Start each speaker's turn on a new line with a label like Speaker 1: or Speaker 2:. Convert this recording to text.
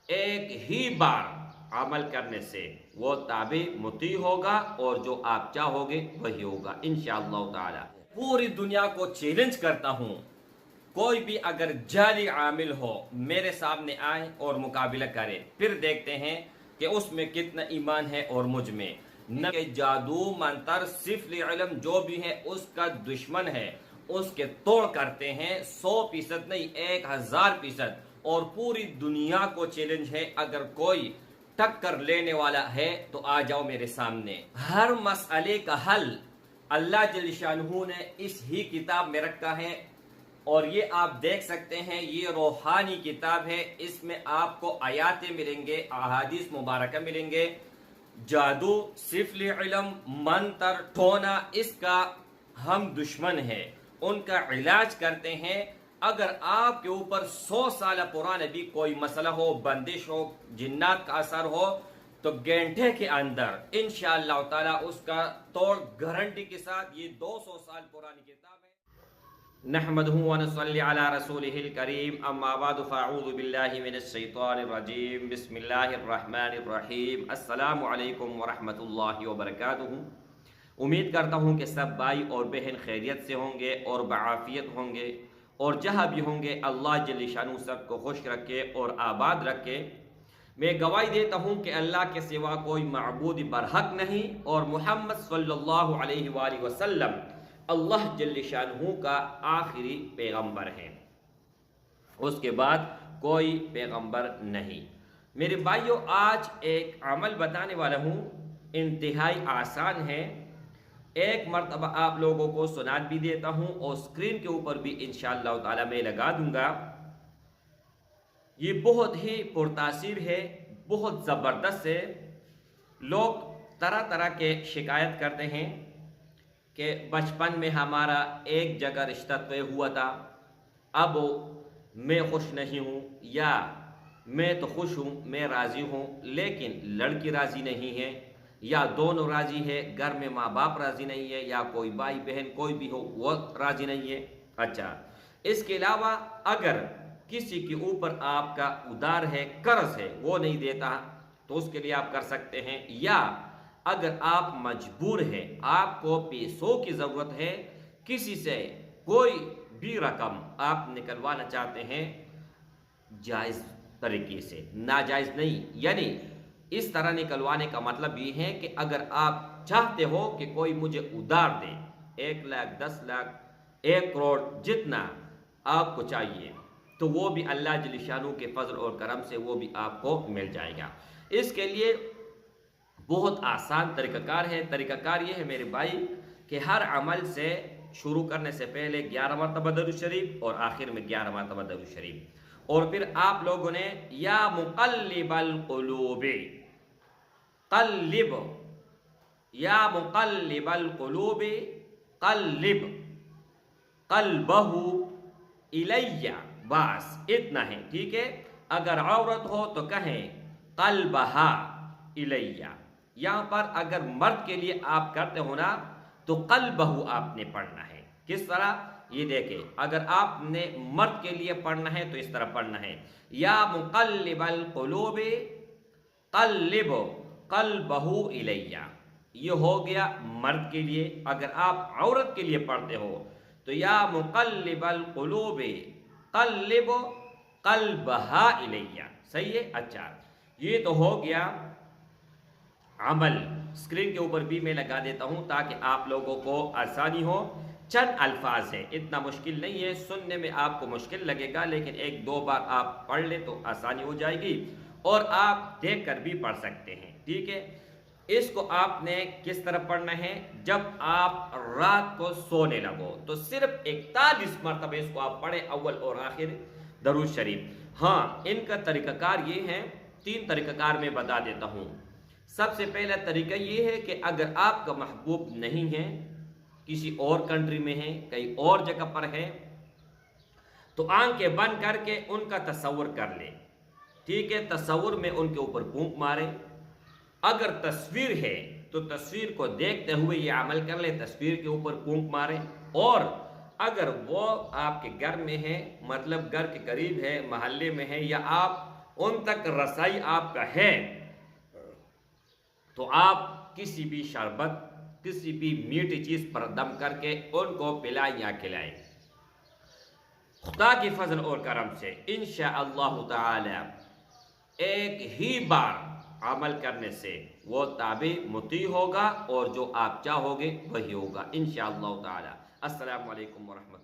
Speaker 1: ایک ہی بار عمل کرنے سے وہ تابع مطیع ہوگا اور جو آپ چاہو گے وہی ہوگا انشاءاللہ تعالی۔ پوری دنیا کو چیلنج کرتا ہوں، کوئی بھی اگر جعلی عامل ہو میرے سامنے آئے اور مقابلہ کرے، پھر دیکھتے ہیں کہ اس میں کتنا ایمان ہے اور مجھ میں نہ کہ جادو منتر صفر علم جو بھی ہے اس کا دشمن ہے، اس کے توڑ کرتے ہیں 100% نہیں 1000%۔ اور پوری دنیا کو چیلنج ہے، اگر کوئی ٹکر لینے والا ہے تو آ جاؤ میرے سامنے۔ ہر مسئلے کا حل اللہ جل شانہ نے اس ہی کتاب میں رکھا ہے، اور یہ آپ دیکھ سکتے ہیں یہ روحانی کتاب ہے، اس میں آپ کو آیاتیں ملیں گے، احادیث مبارکہ ملیں گے۔ جادو، صفر علم، منتر، ٹونا اس کا ہم دشمن ہیں، ان کا علاج کرتے ہیں۔ اگر آپ کے اوپر 100 سال پرانا بھی کوئی مسئلہ ہو، بندش ہو، جنات کا اثر ہو، تو گھنٹے کے اندر انشاءاللہ تعالی اس کا توڑ گارنٹی کے ساتھ۔ یہ 200 سال پرانی کتاب ہے۔ نحمده ونصلي على رسوله الكريم، اما بعد فاعوذ بالله من الشیطان الرجیم، بسم اللہ الرحمن الرحیم۔ السلام علیکم ورحمۃ اللہ وبرکاتہ۔ امید کرتا ہوں کہ سب بھائی اور بہن خیریت سے ہوں گے اور بعافیت ہوں گے، اور جہاں بھی ہوں گے اللہ جل شانہ سب کو خوش رکھے اور آباد رکھے۔ میں گواہی دیتا ہوں کہ اللہ کے سوا کوئی معبود برحق نہیں، اور محمد صلی اللہ علیہ وآلہ وسلم اللہ جل شانہ کا آخری پیغمبر ہے، اس کے بعد کوئی پیغمبر نہیں۔ میرے بھائیوں، آج ایک عمل بتانے والا ہوں، انتہائی آسان ہے۔ ایک مرتبہ آپ لوگوں کو سنا بھی دیتا ہوں اور اسکرین کے اوپر بھی انشاءاللہ تعالی میں لگا دوں گا۔ یہ بہت ہی پرتاثیر ہے، بہت زبردست ہے۔ لوگ طرح طرح کے شکایت کرتے ہیں کہ بچپن میں ہمارا ایک جگہ رشتہ طے ہوا تھا، اب میں خوش نہیں ہوں، یا میں تو خوش ہوں، میں راضی ہوں لیکن لڑکی راضی نہیں ہے، یا دونوں راضی ہے، گھر میں ماں باپ راضی نہیں ہے، یا کوئی بھائی بہن کوئی بھی ہو وہ راضی نہیں ہے۔ اچھا، اس کے علاوہ اگر کسی کے اوپر آپ کا ادار ہے، قرض ہے، وہ نہیں دیتا تو اس کے لیے آپ کر سکتے ہیں، یا اگر آپ مجبور ہیں، آپ کو پیسوں کی ضرورت ہے، کسی سے کوئی بھی رقم آپ نکلوانا چاہتے ہیں جائز طریقے سے، ناجائز نہیں، یعنی اس طرح نکلوانے کا مطلب یہ ہے کہ اگر آپ چاہتے ہو کہ کوئی مجھے ادار دے 1 لاکھ 10 لاکھ 1 کروڑ جتنا آپ کو چاہیے، تو وہ بھی اللہ جل شانہ کے فضل اور کرم سے وہ بھی آپ کو مل جائے گا۔ اس کے لیے بہت آسان طریقہ کار ہے۔ طریقہ کار یہ ہے میرے بھائی کہ ہر عمل سے شروع کرنے سے پہلے 11 مرتبہ درود شریف اور آخر میں 11 مرتبہ درود شریف، اور پھر آپ لوگوں نے یا مقلب القلوب، قلب، یا مقلب القلوب قلب قلبہ الیہ، بس اتنا ہے، ٹھیک ہے۔ اگر عورت ہو تو کہیں قلبہا الیہ۔ یہاں پر اگر مرد کے لیے آپ کرتے ہو نا تو قلبہ آپ نے پڑھنا ہے۔ کس طرح؟ یہ دیکھیں، اگر آپ نے مرد کے لیے پڑھنا ہے تو اس طرح پڑھنا ہے، یا مقلب القلوب قلب قلبہ الیہ۔ یہ ہو گیا مرد کے لیے۔ اگر آپ عورت کے لیے پڑھتے ہو تو یا مقلب القلوب قلب قلبہا الیہ، صحیح ہے۔ اچھا، یہ تو ہو گیا عمل۔ اسکرین کے اوپر بھی میں لگا دیتا ہوں تاکہ آپ لوگوں کو آسانی ہو۔ چند الفاظ ہیں، اتنا مشکل نہیں ہے، سننے میں آپ کو مشکل لگے گا لیکن 1-2 بار آپ پڑھ لیں تو آسانی ہو جائے گی، اور آپ دیکھ کر بھی پڑھ سکتے ہیں، ٹھیک ہے۔ اس کو آپ نے کس طرح پڑھنا ہے؟ جب آپ رات کو سونے لگو تو صرف 41 مرتبہ اس کو آپ پڑھیں، اول اور آخر درود شریف۔ ہاں، ان کا طریقہ کار یہ ہے، 3 طریقہ کار میں بتا دیتا ہوں۔ سب سے پہلا طریقہ یہ ہے کہ اگر آپ کا محبوب نہیں ہے، کسی اور کنٹری میں ہے، کہیں اور جگہ پر ہے، تو آنکھیں بند کر کے ان کا تصور کر لیں، ٹھیک ہے۔ تصور میں ان کے اوپر پھونک مارے۔ اگر تصویر ہے تو تصویر کو دیکھتے ہوئے یہ عمل کر لیں، تصویر کے اوپر پھونک مارے۔ اور اگر وہ آپ کے گھر میں ہے، مطلب گھر کے قریب ہے، محلے میں ہے، یا آپ ان تک رسائی آپ کا ہے تو آپ کسی بھی شربت، کسی بھی میٹھی چیز پر دم کر کے ان کو پلائیں یا کھلائیں۔ خدا کی فضل اور کرم سے انشاءاللہ تعالی ایک ہی بار عمل کرنے سے وہ تابع مطیع ہوگا، اور جو آپ چاہو گے وہی ہوگا انشاءاللہ تعالی۔ السلام علیکم ورحمۃ اللہ۔